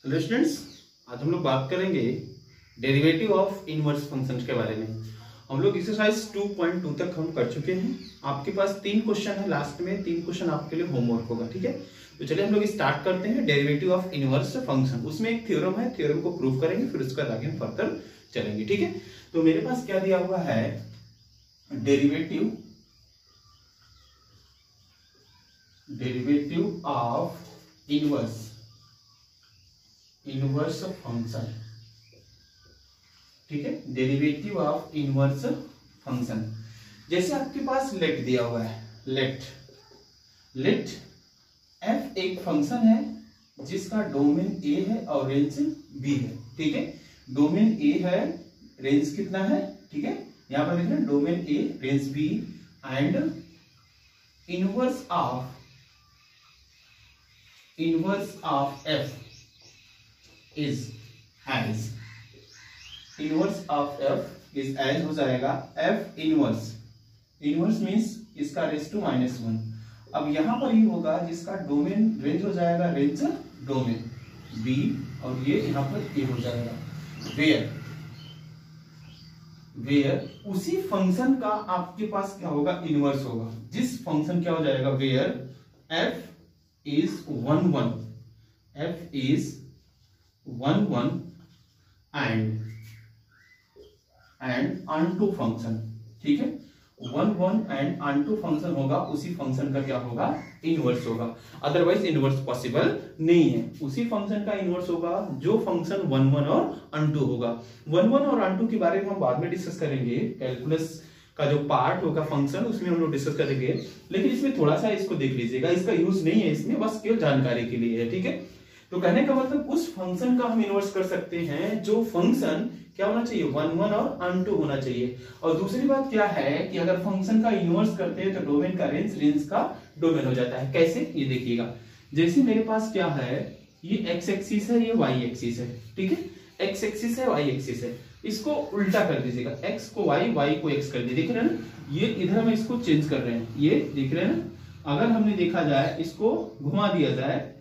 Hello students, आज हम लोग बात करेंगे डेरिवेटिव ऑफ इनवर्स फंक्शन के बारे में। हम लोग एक्सरसाइज 2.2 तक हम कर चुके हैं। आपके पास 3 क्वेश्चन है, लास्ट में 3 क्वेश्चन आपके लिए होमवर्क होगा। ठीक है, तो चलिए हम लोग स्टार्ट करते हैं। डेरिवेटिव ऑफ इनवर्स फंक्शन, उसमें एक थ्योरम है, थ्योरम को प्रूव करेंगे, फिर उसके बाद आगे हम फर्दर चलेंगे। ठीक है, तो मेरे पास क्या दिया हुआ है, डेरिवेटिव ऑफ इनवर्स फंक्शन। ठीक है, डेरिवेटिव ऑफ इनवर्स फंक्शन। जैसे आपके पास लेट दिया हुआ है, लेट f एक फंक्शन है जिसका डोमेन a है और रेंज b है। ठीक है, डोमेन a है, रेंज कितना है, ठीक है, यहां पर देख रहे हैं domain a range b and inverse of f is as, inverse of f is as हो जाएगा f इनवर्स मींस इसका रेज टू -1। अब यहां पर ये होगा जिसका डोमेन रेंज हो जाएगा, रेंज डोमेन b, और ये यहां पर a हो जाएगा वेयर उसी फंक्शन का आपके पास क्या होगा, इनवर्स होगा। जिस फंक्शन क्या हो जाएगा, where f is 1 1 and onto function. ठीक है, 1 1 एंड onto फंक्शन होगा, उसी फंक्शन का क्या होगा, इनवर्स होगा। अदरवाइज इनवर्स पॉसिबल नहीं है। उसी फंक्शन का इनवर्स होगा जो फंक्शन 1 1 और onto होगा। 1 1 और onto के बारे में हम बाद में डिस्कस करेंगे। कैलकुलस का जो पार्ट होगा फंक्शन, उसमें हम लोग डिस्कस करेंगे, लेकिन इसमें थोड़ा सा इसको देख लीजिएगा, इसका यूज नहीं है इसमें, बस केवल जानकारी के लिए है। ठीक है, तो कहने का मतलब उस फंक्शन का हम इनवर्स कर सकते हैं जो फंक्शन क्या होना चाहिए, 1 1 और onto होना चाहिए। और दूसरी बात क्या है कि अगर फंक्शन का इनवर्स करते हैं तो डोमेन का रेंज का डोमेन हो जाता है। कैसे, ये देखिएगा। जैसे मेरे पास क्या है, ये x एक्सिस है, ये y एक्सिस है। ठीक है, x एक्सिस है, y एक्सिस है, इसको उल्टा कर दीजिएगा, x को y, y को x कर दीजिए। देख रहे हैं ना, ये इधर हम इसको चेंज कर रहे हैं, ये देख रहे हैं ना। अगर हमने देखा जाए, इसको घुमा दिया जाए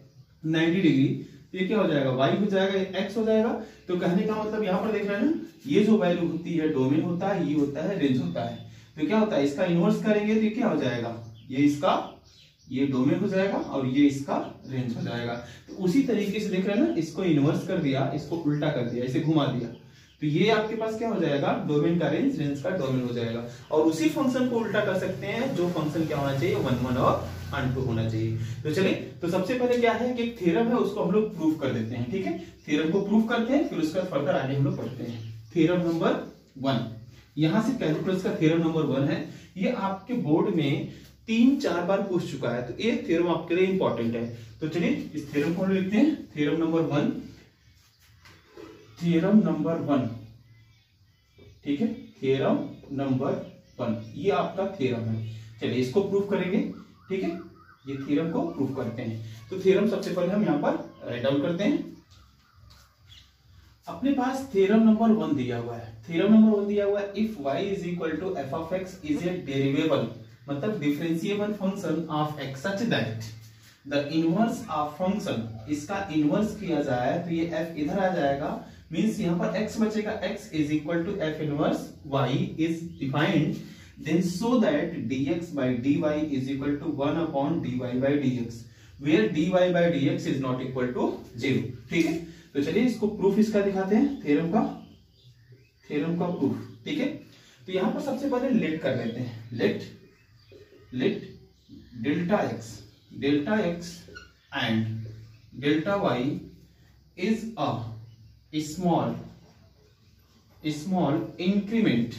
90 डिग्री, तो ये क्या हो जाएगा, y हो जाएगा, x हो जाएगा। तो कहने का मतलब यहाँ पर देख रहे हैं ना, ये जो वैल्यू होती है डोमेन होता है, ये होता है रेंज होता है। तो क्या होता है, इसका इनवर्स करेंगे तो ये क्या हो जाएगा, ये डोमेन हो जाएगा और ये इसका रेंज हो जाएगा। तो उसी तरीके से देख रहे हैं ना, इसको इनवर्स कर दिया, इसको उल्टा कर दिया, इसे घुमा दिया, तो ये आपके पास क्या हो जाएगा, डोमेन का रेंज का डोमेन हो जाएगा। और उसी फंक्शन को उल्टा कर सकते हैं जो फंक्शन क्या होना चाहिए, 1 1 और onto होना चाहिए। तो चलिए, तो सबसे पहले क्या है कि एक थ्योरम है, उसको हम लोग प्रूव कर देते हैं। ठीक है, थ्योरम को प्रूव करते हैं, फिर उसके बाद फर्दर आगे हम लोग पढ़ते हैं। थ्योरम नंबर 1, यहां से कैलकुलस का थ्योरम नंबर 1 है। ये आपके बोर्ड में 3-4 बार पूछ चुका है, तो ये थ्योरम आपके लिए इंपॉर्टेंट है। तो चलिए इस थ्योरम को लिखते हैं। थ्योरम नंबर 1, ठीक है, थ्योरम नंबर 1, ये आपका थ्योरम है। चलिए इसको प्रूव करेंगे। ठीक है, ये थ्योरम को प्रूव करते हैं। तो थ्योरम सबसे पहले हम यहाँ पर राइट डाउन करते हैं। अपने पास थ्योरम नंबर 1 दिया हुआ है। थ्योरम नंबर 1 दिया हुआ है, if y is equal to f of x is a derivable, मतलब differentiable function of x such that the inverse of function, इसका इनवर्स किया जाए तो ये f इधर आ जाएगा, मींस यहाँ पर x बचेगा, x is equal to f inverse y is defined then so that dx by dy is equal to 1 upon dy by dx where dy by dx is not equal to 0। ठीक है, तो चलिए इसको proof इसका दिखाते हैं, theorem का proof. ठीक है, तो यहां पर सबसे पहले लेट कर लेते हैं। Let delta x and delta y is a small increment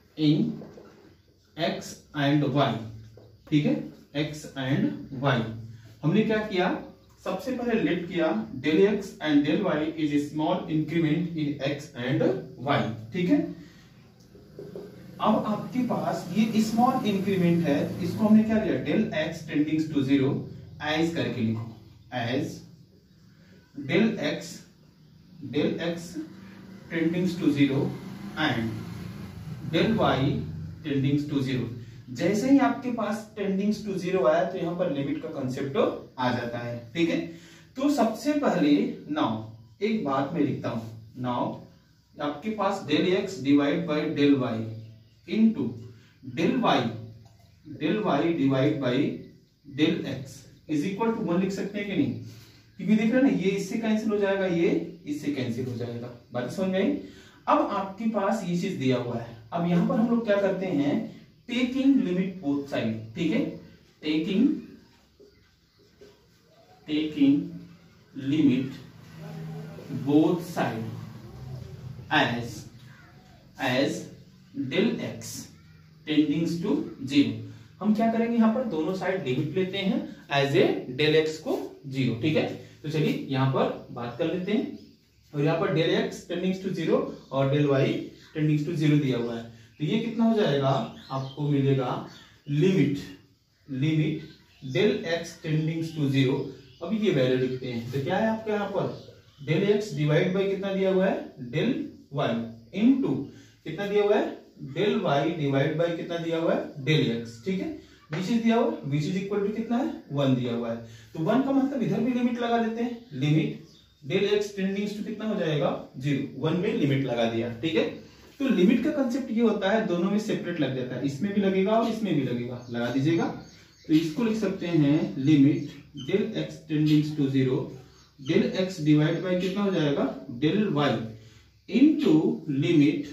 in x and y। ठीक है, x and y हमने क्या किया, सबसे पहले लेट किया del x and del y is a small increment in x and y। ठीक है, अब आपके पास ये स्मॉल इंक्रीमेंट है, इसको हमने क्या लिया, del x tending to 0 as करके लिखो, as del x tending to 0 and del y tending to 0, जैसे ही आपके पास टेंडिंग्स टू जीरो आया तो यहाँ पर लिमिट का कंसेप्ट आ जाता है, ठीक है। तो सबसे पहले नाउ एक बात मैं लिखता हूं, नाउ आपके पास del x divide by del y into del y divide by del x is equal to 1 लिख सकते हैं कि नहीं, क्योंकि देख रहे हैं ना ये इससे कैंसिल हो जाएगा, ये इससे कैंसिल हो जाएगा। बात समझ में आई। अब आपके पास ये चीज दिया हुआ है, अब यहां पर हम लोग क्या करते हैं, टेकिंग लिमिट बोथ साइड, ठीक है, taking limit both side as del x tendings to zero. हम क्या करेंगे, यहां पर दोनों साइड लिमिट लेते हैं एज ए डेल एक्स को जीरो, ठीक है। तो चलिए यहां पर बात कर लेते हैं, और यहां पर del x tendings to zero और डेल वाई टेंडिंग्स टू जीरो दिया हुआ है, तो ये कितना हो जाएगा, आपको मिलेगा limit del x tendings to zero. अभी ये वैल्यू लिखते हैं, तो क्या है आपके यहाँ पर डेल एक्स डिवाइड बाई कितना दिया हुआ है, डेल वाई इनटू कितना दिया हुआ है, डेल वाई डिवाइड बाई कितना दिया हुआ है, डेल एक्स, ठीक है। विच इज दिया हुआ है, विच इज इक्वल टू कितना है, 1 दिया हुआ है। तो 1 का मतलब इधर भी लिमिट लगा देते हैं, limit del x tendings to कितना हो जाएगा, 0, 1 में लिमिट लगा दिया, ठीक है। तो लिमिट का कंसेप्ट ये होता है, दोनों में सेपरेट लग जाता है, इसमें भी लगेगा और इसमें भी लगेगा, लगा दीजिएगा। तो इसको लिख सकते हैं limit del x tendings to 0 del x divide by कितना हो जाएगा, del y into limit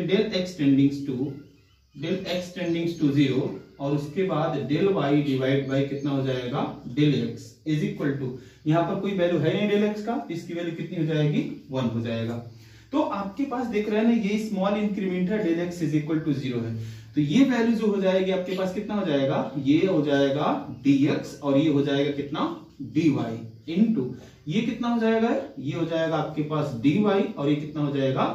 del x tendings to 0 और उसके बाद डेल वाई डिवाइड बाई कितना हो जाएगा, del x is equal to, यहाँ पर कोई वैल्यू है नहीं डेल एक्स का, इसकी वैल्यू कितनी हो जाएगी, 1 हो जाएगा। तो आपके पास देख रहे हैं ना, ये स्मॉल इंक्रीमेंट है, del x is equal to 0 है, तो ये वैल्यू जो हो जाएगी आपके पास कितना हो जाएगा, ये हो जाएगा dx और ये हो जाएगा कितना, dy इनटू ये कितना हो जाएगा, ये हो जाएगा आपके पास dy और ये कितना हो जाएगा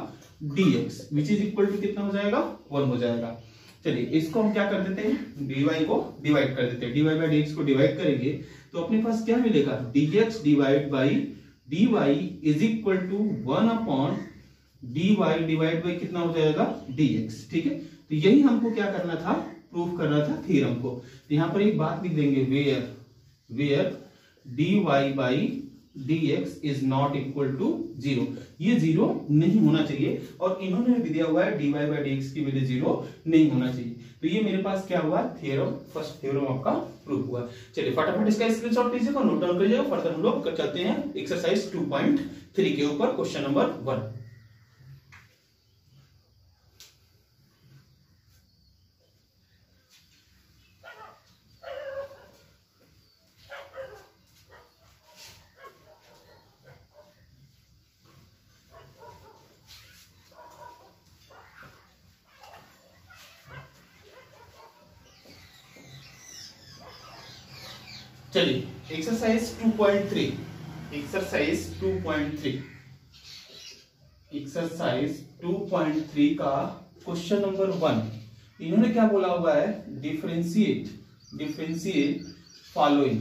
dx which is equal to कितना हो जाएगा, 1 हो जाएगा। चलिए इसको हम क्या कर देते हैं, dy को डिवाइड कर देते हैं, dy बाई dx को डिवाइड करेंगे तो अपने पास क्या मिलेगा, dx divide by dy is equal to 1 upon dy divide by कितना हो जाएगा, dx, ठीक है। तो यही हमको क्या करना था, प्रूफ करना था थ्योरम को। तो यहां पर एक बात लिख देंगे, where dy by dx is not equal to 0, ये 0 नहीं होना चाहिए, और इन्होंने भी दिया हुआ है dy बाई dx की वैल्यू 0 नहीं होना चाहिए। तो ये मेरे पास क्या हुआ, थ्योरम, फर्स्ट थ्योरम आपका प्रूफ हुआ। चलिए फटाफट इसका स्क्रीनशॉट लीजिएगा, नोट डाउन करिएगा, फर्दर हम लोग चलते हैं एक्सरसाइज 2.3 के ऊपर, क्वेश्चन नंबर 1। चलिए एक्सरसाइज 2.3 का क्वेश्चन नंबर 1, इन्होंने क्या बोला हुआ है, differentiate following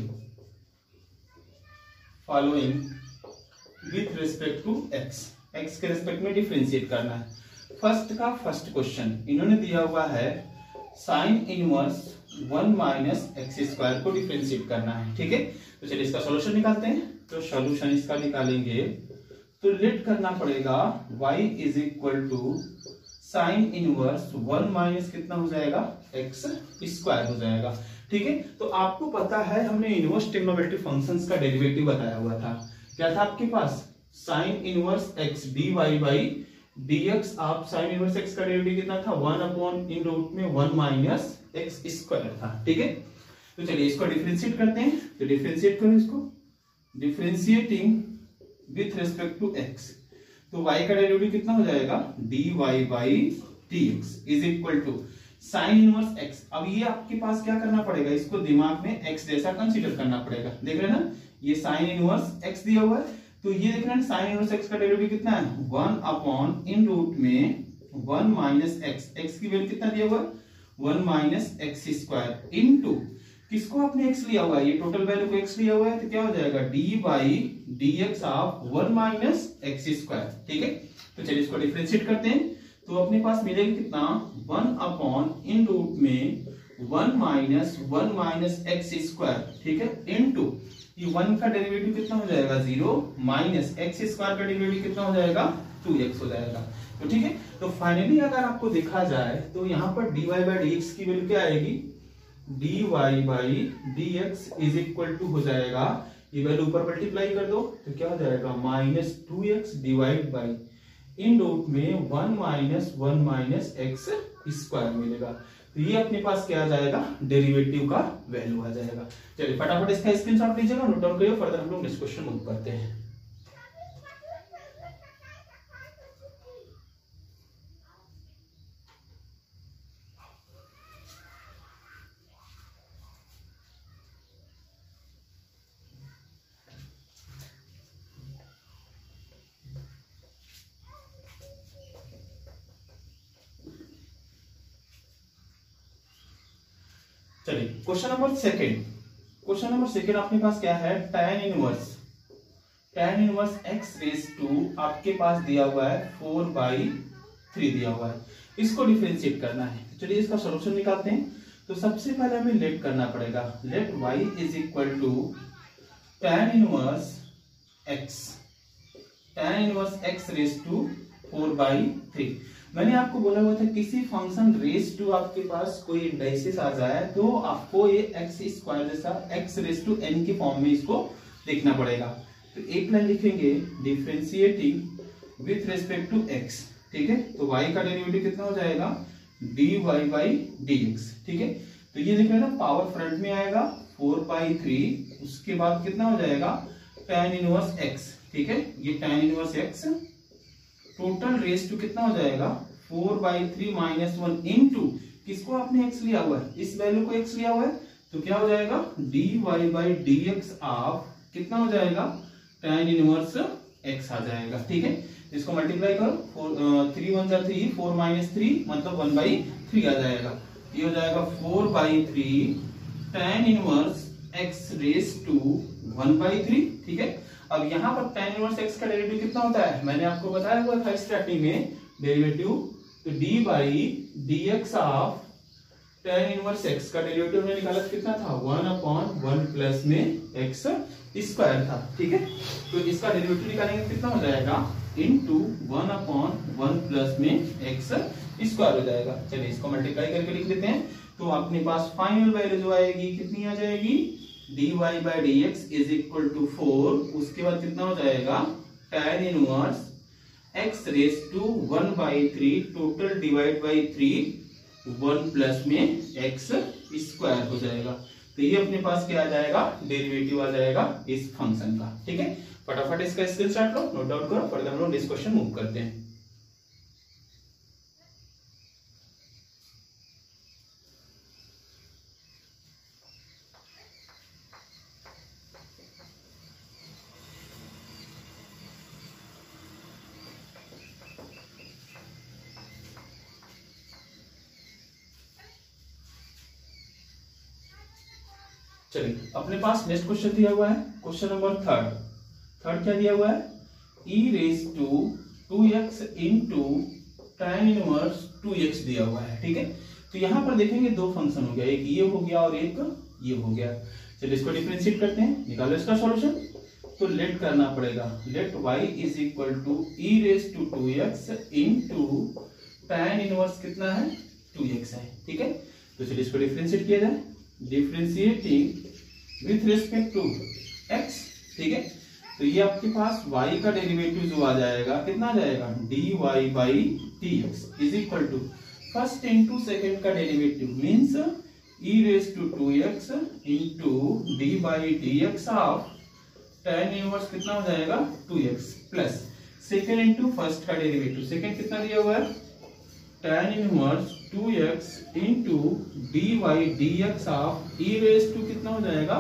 with respect to X के रिस्पेक्ट में डिफरेंशिएट करना है। फर्स्ट क्वेश्चन इन्होंने दिया हुआ है sine inverse 1 minus X square को डिफरेंशिएट करना है, ठीक है। तो चलिए इसका सॉल्यूशन निकालते हैं। तो सॉल्यूशन इसका निकालेंगे तो लेट करना पड़ेगा y is equal to sine inverse 1 minus कितना हो जाएगा, एक्स स्क्वायर हो जाएगा, ठीक है। तो आपको पता है हमने इनवर्स ट्रिग्नोमेट्रिक फंक्शंस का डेरिवेटिव बताया हुआ था, क्या था आपके पास, sine inverse x dy by dx। आप साइन इनवर्स एक्स का डेरिवेटिव कितना था, 1 अपॉन इन रूट में 1 माइनस एक्स स्क्वायर था, ठीक है। तो चलिए इसको डिफरेंशिएट करते हैं, तो डिफरेंशिएट करो इसको, differentiating with respect to x, तो y का डेरिवेटिव कितना हो जाएगा, dy by dx is equal to sine inverse x। अब ये आपके पास क्या करना पड़ेगा, इसको दिमाग में x जैसा कंसीडर करना पड़ेगा, देख रहे हैं ना, ये साइन इनवर्स x दिया हुआ है, तो ये देख रहे हैं साइन इनवर्स x का डेरिवेटिव कितना है, 1 अपॉन इन रूट में 1 माइनस x की वैल्यू कितना दिया हुआ है, 1 माइनस एक्स स्क्वायर इनटू किसको आपने x लिया हुआ है, ये टोटल वैल्यू को x लिया हुआ है, तो क्या हो जाएगा dy by dx of 1 minus X square, ठीक है। तो चलिए इसको डिफरेंशिएट करते हैं, तो अपने पास मिलेगा कितना 1 अपॉन इन रूट में 1 माइनस एक्स स्क्वायर, ठीक है, इनटू ये 1 का डेरिवेटिव कितना हो जाएगा 0 माइनस एक्स स्क्वायर का डेरिवेटिव कितना हो जाएगा 2x हो जाएगा। तो ठीक है, तो फाइनली अगर आपको देखा जाए तो यहाँ पर dy बाई dx की वैल्यू क्या आएगी, dy by dx is equal to हो जाएगा, ये वैल्यू ऊपर मल्टीप्लाई कर दो तो क्या हो जाएगा minus 2x divide by in root में 1 माइनस एक्स स्क्वायर मिलेगा। तो ये अपने पास क्या आ जाएगा, डेरिवेटिव का वैल्यू आ जाएगा। चलिए फटाफट इसका स्क्रीनशॉट लीजिएगा, नोट डाउन करिए, फर्दर हम लोग नेक्स्ट क्वेश्चन मूव करते हैं। चलिए क्वेश्चन नंबर सेकंड अपने पास क्या है, tan inverse x raise to आपके पास दिया हुआ है 4/3 दिया हुआ है, इसको डिफरेंशिएट करना है। चलिए इसका सॉल्यूशन निकालते हैं। तो सबसे पहले हमें लेट करना पड़ेगा, let y is equal to tan inverse x raise to 4/3। मैंने आपको बोला हुआ था किसी फंक्शन रेस टू आपके पास कोई इंडाइसिस आ जाए तो आपको ये एक्स स्क्वायर जैसा एक्स रेस टू एन के फॉर्म में इसको लिखना पड़ेगा। तो एक लाइन लिखेंगे differentiating with respect to X, ठीक है, तो y का डेरिवेटिव कितना हो जाएगा dy बाई dx, ठीक है। तो ये देख रहे हैं ना, पावर फ्रंट में आएगा 4/3, उसके बाद कितना हो जाएगा tan इनवर्स x, ठीक है, ये tan inverse x total raise to कितना हो जाएगा 4/3 माइनस 1 इनटू किसको आपने x लिया हुआ है, इस वैल्यू को x लिया हुआ है, तो क्या हो जाएगा dy बाई dx ऑफ कितना हो जाएगा tan इनवर्स x आ जाएगा, ठीक है। इसको मल्टीप्लाई करो, 3 1 जा 3, 4 माइनस 3 मतलब 1/3 आ जाएगा। ये हो जाएगा 4/3 tan inverse x raise to 1/3, ठीक है। अब यहाँ पर tan इनवर्स x का डेरिवेटिव कितना होता है, मैंने आपको बताया हुआ था स्टार्टिंग में डेरिवेटिव, तो d by dx of tan inverse x का डेरिवेटिव हमने निकाला कितना था 1/1 प्लस में x स्क्वायर था, ठीक है। तो इसका डेरिवेटिव निकालेंगे कितना हो जाएगा इनटू 1/1 प्लस में x स्क्वायर हो जाएगा। चलिए इसको मल्टीप्लाई करके लिख लेते हैं। तो अपने पास फाइनल वैल्यू जो आएगी कितनी आ जाएगी dy by dx is equal to 4, उसके बाद कितना हो जाएगा tan inverse x raise to 1/3 total divide by 3 1 plus में x स्क्वायर हो जाएगा। तो ये अपने पास क्या आ जाएगा डेरिवेटिव आ जाएगा इस फंक्शन का, ठीक है। फटाफट इसका स्क्रीनशॉट लो, नोट डाउन करो, फर्दर हम लोग नेक्स्ट क्वेश्चन मूव करते हैं। चलिए अपने पास नेक्स्ट क्वेश्चन दिया हुआ है, क्वेश्चन नंबर थर्ड क्या दिया हुआ है e raise to 2x into tan inverse 2x दिया हुआ है, ठीक है। तो यहाँ पर देखेंगे दो फंक्शन हो गया, एक ये हो गया और एक ये हो गया। चलिए इसको डिफरेंशिएट करते हैं, निकालो इसका सॉल्यूशन। तो लेट करना पड़ेगा, let y is equal to e raise to 2x into tan inverse कितना है 2x है, ठीक है। तो चलिए इसको डिफरेंशिएट किया जाए, differentiating with respect to x, ठीक है। तो ये आपके पास y का डेरिवेटिव जो आ जाएगा कितना आ जाएगा dy by dx is equal to first into second का derivative means e raise to 2x into D by dx of tan inverse कितना हो जाएगा 2x plus second into first का डेरिवेटिव, सेकेंड कितना दिया हुआ है tan inverse 2x into D by dx of e raise to कितना हो जाएगा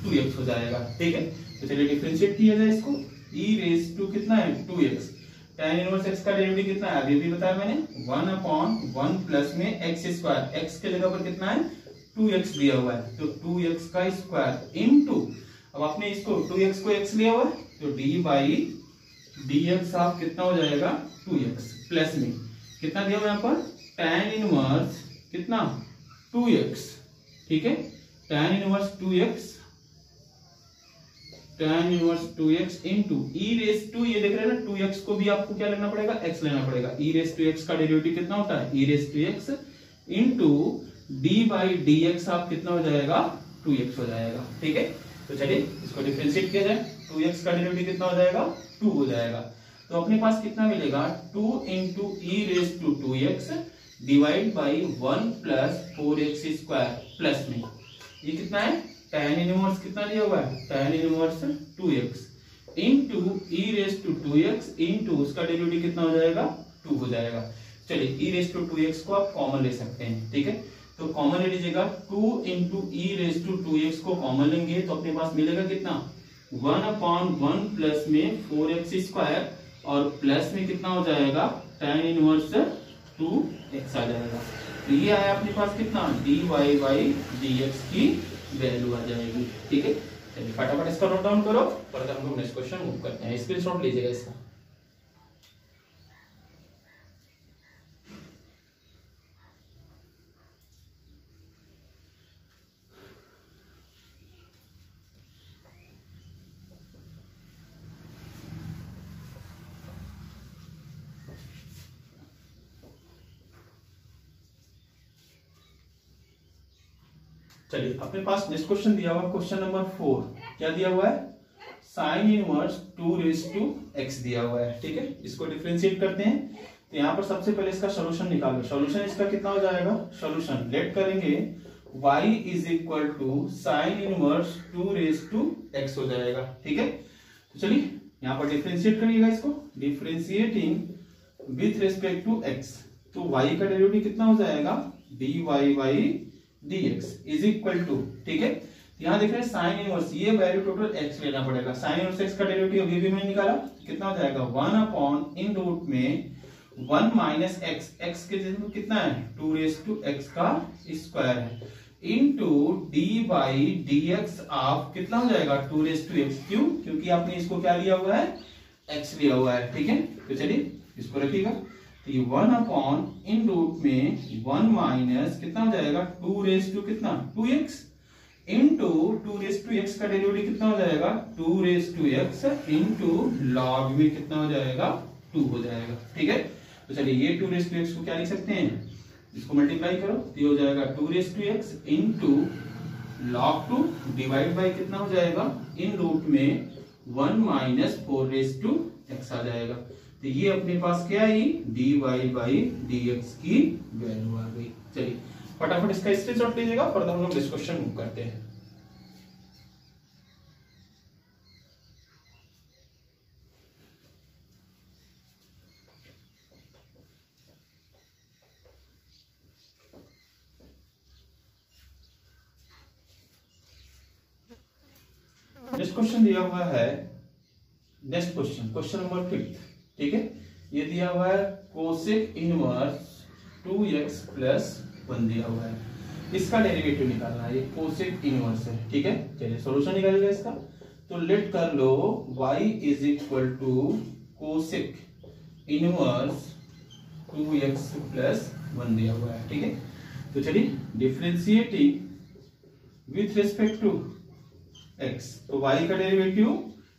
2x हो जाएगा, ठीक है। तो चलिए डिफरेंशिएट किया जाए इसको, e रेज टू कितना है 2x, tan इनवर्स x का डेरिवेटिव कितना है अभी भी बताया मैंने 1/1 प्लस में x स्क्वायर, x के जगह पर कितना है 2x दिया हुआ है, तो 2x का स्क्वायर इनटू, अब आपने इसको 2x को x लिया हुआ है तो d बाई dx ऑफ कितना हो जाएगा 2x प्लस में कितना दिया हुआ यहाँ पर tan इनवर्स कितना 2x, ठीक है, tan inverse 2x into e raise to, ये देख रहे हैं ना 2x को भी आपको क्या लेना पड़ेगा x लेना पड़ेगा, e रेस टू x का डेरिवेटिव कितना होता है e raise to x into d by dx आप कितना हो जाएगा 2x हो जाएगा, ठीक है। तो चलिए इसको डिफरेंशिएट किया जाए, 2x का डेरिवेटिव कितना हो जाएगा 2 हो जाएगा। तो अपने पास कितना मिलेगा 2 into E raise to 2x divide by 1 plus 4x square plus में ये कितना है tan इनवर्स कितना दिया हुआ है tan inverse 2x into E raise to 2x into उसका डेरिवेटिव कितना हो जाएगा 2 हो जाएगा। चलिए ई रेस टू 2x को आप कॉमन ले सकते हैं, ठीक है, तो कॉमन ले लीजिएगा 2 into E raise to 2x को कॉमन लेंगे तो अपने पास मिलेगा कितना 1/1 प्लस में 4x स्क्वायर और प्लस में कितना हो जाएगा tan इनवर्स 2x आ जाएगा। तो ये आया अपने पास कितना dy बाई dx की वैल्यू आ जाएगी, ठीक है। चलिए फटाफट इसका नोट डाउन करो, फर्दर हम लोग नेक्स्ट क्वेश्चन मूव करते हैं, स्क्रीनशॉट लीजिएगा इसका। चलिए अपने पास नेक्स्ट क्वेश्चन दिया हुआ क्वेश्चन नंबर 4, क्या दिया हुआ है sine inverse 2 raise to x दिया हुआ है, ठीक है। इसको डिफरेंशिएट करते हैं तो यहाँ पर सबसे पहले इसका सॉल्यूशन निकालो। सॉल्यूशन इसका कितना हो जाएगा, सॉल्यूशन लेट करेंगे y is equal to sine inverse 2 raise to x हो जाएगा, ठीक है। तो चलिए यहाँ पर डिफरेंशिएट करिएगा इसको, differentiating with respect to x, तो y का डेरिवेटिव कितना हो जाएगा dy by dx is equal to, ठीक है। यहाँ देख रहे हैं साइन इनवर्स, ये वैल्यू टोटल x लेना पड़ेगा, साइन इनवर्स x का डेरिवेटिव अभी भी मैंने निकाला, कितना हो जाएगा 1 इन रूट में 1 माइनस x, x के जगह कितना है 2 रेस टू x का स्क्वायर है into d by dx of कितना हो जाएगा 2 रेस टू x, क्यों, क्योंकि आपने इसको क्या लिया हुआ है x लिया हुआ है, ठीक है। तो चलिए इसको रखिएगा, तो ये 1 इन रूट में 1 माइनस कितना हो जाएगा 2 रेस टू कितना 2x into 2 raise to x का डेरिवेटिव कितना हो जाएगा 2 raise to x into log में कितना हो जाएगा 2 हो जाएगा, ठीक है। तो चलिए ये 2 रेस टू x को क्या लिख सकते हैं, इसको मल्टीप्लाई करो तो ये हो जाएगा 2 raise to x into log 2 divide by कितना हो जाएगा इन रूट में 1 माइनस 4 रेस टू x आ जाएगा। तो ये अपने पास क्या आई dy बाई dx की वैल्यू आ गई। चलिए फटाफट इसका स्क्रीनशॉट लीजिएगा, फर्दर हम लोग डिस्कशन मूव करते हैं। नेक्स्ट क्वेश्चन दिया हुआ है, नेक्स्ट क्वेश्चन क्वेश्चन नंबर 5, ठीक है। ये दिया हुआ है कोसेक इनवर्स 2x प्लस 1 दिया हुआ है, इसका डेरिवेटिव निकालना है, ये कोसेक इनवर्स है, ठीक है। चलिए सॉल्यूशन निकालिएगा इसका, तो लेट कर लो y is equal to cosec inverse 2x plus 1 दिया हुआ है, ठीक है। तो चलिए differentiating with respect to x, तो y का derivative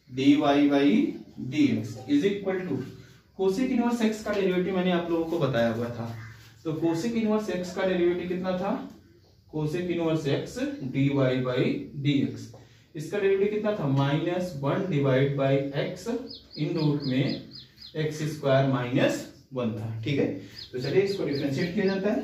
dy by dx is equal to cosec inverse x का डेरिवेटिव मैंने आप लोगों को बताया हुआ था, तो कोसेक इनवर्स x का डेरिवेटिव कितना था cosec inverse x dy by dx, इसका डेरिवेटिव कितना था -1 divide by x in root में x स्क्वायर माइनस 1 था, ठीक है। तो चलिए इसको डिफरेंशिएट किया जाता है,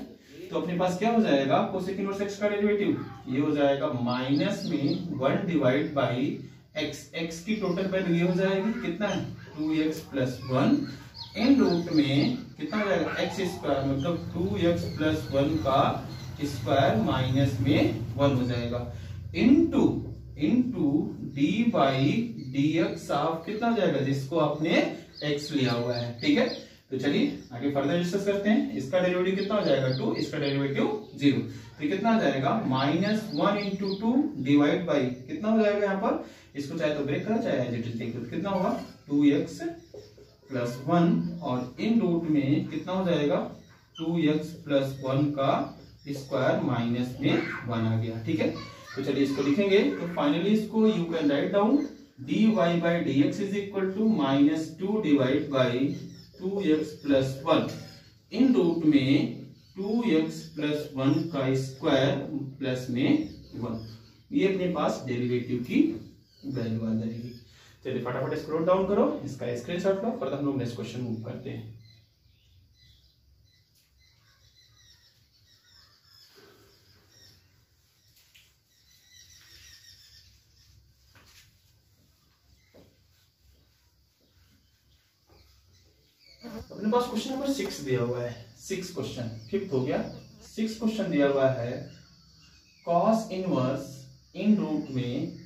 तो अपने पास क्या हो जाएगा कोसेक इनवर्स x का डेरिवेटिव, ये हो जाएगा माइनस में 1 डिवाइड बाई x की टोटल वैल्यू ये हो जाएगी कितना है 2x प्लस 1 इन रूट में कितना हो जाएगा x स्क्वायर, मतलब 2x प्लस 1 का स्क्वायर माइनस में 1 हो जाएगा into d by dx of कितना हो जाएगा जिसको आपने x लिया हुआ है, ठीक है। तो चलिए आगे फर्दर डिस्कस करते हैं, इसका डेरिवेटिव कितना हो जाएगा 2, इसका डेरिवेटिव 0, तो कितना हो जाएगा -1 इंटू 2 डिवाइड बाई कितना हो जाएगा यहाँ पर, इसको चाहे तो ब्रेक करा चाहे एज इट इज देख लो, कितना होगा 2x प्लस 1 और इन रूट में कितना हो जाएगा 2x प्लस 1 का स्क्वायर माइनस में 1 आ गया। ठीक है, तो चलिए इसको लिखेंगे। तो फाइनली इसको you can write down dy by D X is equal to minus 2 divide by 2x plus 1 in root में 2x प्लस 1 का स्क्वायर प्लस में 1। ये अपने पास डेरिवेटिव की वैल्यू आ जाएगी। चलिए फटाफट स्क्रॉल डाउन करो, इसका स्क्रीनशॉट लो, फिर हम लोग नेक्स्ट क्वेश्चन मूव करते हैं। अपने पास क्वेश्चन नंबर 6 दिया हुआ है। 6 क्वेश्चन, 5th हो गया। 6 क्वेश्चन दिया हुआ है cos इनवर्स इन रूट में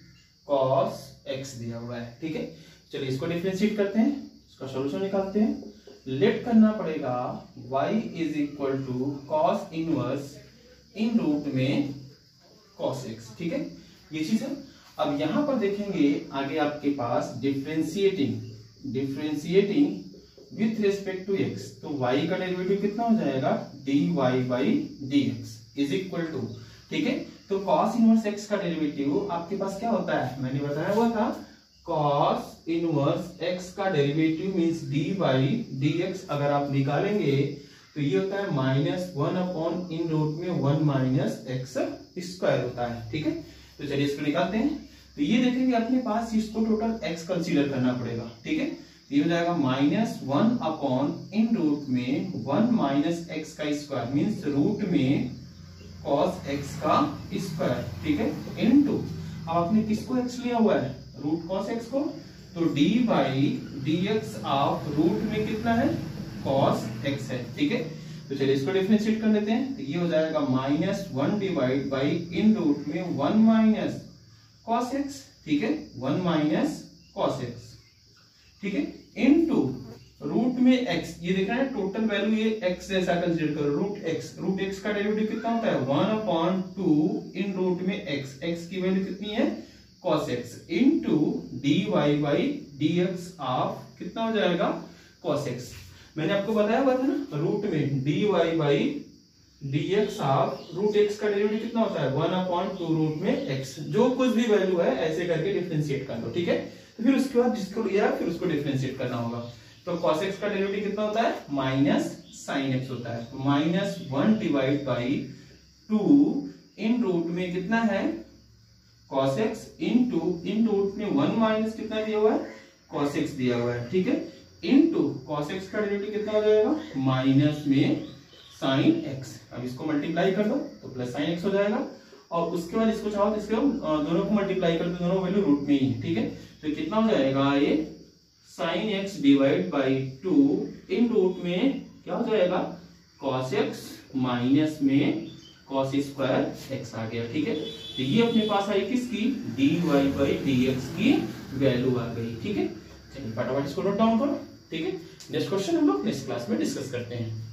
cos x दिया हुआ है। ठीक है, चलिए इसको डिफरेंशिएट करते हैं, इसका सॉल्यूशन निकालते हैं। लेट करना पड़ेगा y is equal to cos inverse in root में cos x। ठीक है, ये चीज है। अब यहां पर देखेंगे आगे आपके पास differentiating with respect to x, तो y का डेरिवेटिव कितना हो जाएगा dy by dx is equal to, ठीक है, तो cos इनवर्स x का डेरिवेटिव आपके पास क्या होता है, मैंने बताया हुआ था cos इनवर्स x का derivative means dy by dx। अगर आप निकालेंगे तो ये होता है -1 अपॉन इन रूट में 1 माइनस एक्स स्क्वायर होता है। ठीक है, तो चलिए इसको निकालते हैं। तो ये देखेंगे अपने पास इसको टोटल x कंसीडर करना पड़ेगा। ठीक है, ये हो जाएगा -1 अपॉन इन रूट में 1 माइनस एक्स का स्क्वायर मींस रूट में cos x का स्क्वायर। ठीक है, इनटू अब आपने किसको x लिया हुआ है रूट cos x को, तो d by dx of root में कितना है cos x है। ठीक है, तो चलिए इसको डिफरेंशिएट कर लेते हैं। तो ये हो जाएगा -1 डिवाइड बाई इन रूट में 1 माइनस cos x। ठीक है, 1 माइनस cos x। ठीक है, इनटू रूट में x, ये देख रहे हैं टोटल वैल्यू ये x जैसा कंसीडर करो, रूट x का डेरिवेटिव कितना होता है 1/2 इन रूट में x की वैल्यू कितनी है cos x into dy by dx of कितना हो जाएगा cos x। मैंने आपको बताया हुआ था ना रूट में dy by dx of root x का डेरिवेटिव कितना होता है 1/2 रूट में x, जो कुछ भी वैल्यू है ऐसे करके डिफरेंशिएट कर लो। ठीक है, तो फिर उसके बाद जिसको लिया फिर उसको डिफरेंशिएट करना होगा। तो cos x का डेरिवेटिव कितना होता है माइनस sin x होता है, -1 डिवाइड बाई 2 इन रूट में कितना है cos x into in root में 1 माइनस कितना दिया हुआ है cos x दिया हुआ है। ठीक है, इनटू cos x का डेरिवेटिव कितना हो जाएगा माइनस में sin x। अब इसको मल्टीप्लाई कर दो तो प्लस sin x हो जाएगा, और उसके बाद इसको चाहो तो इसको दोनों को मल्टीप्लाई कर दो, दोनों वैल्यू रूट में ही है। ठीक है, तो कितना हो जाएगा ये sin x divide by 2 in root में क्या हो जाएगा cos x माइनस में cos स्क्वायर x आ गया। ठीक है, तो ये अपने पास आई किसकी dy बाई dx की वैल्यू आ गई। ठीक है, चलिए फटाफट इसको नोट डाउन करो। ठीक है, नेक्स्ट क्वेश्चन हम लोग नेक्स्ट क्लास में डिस्कस करते हैं।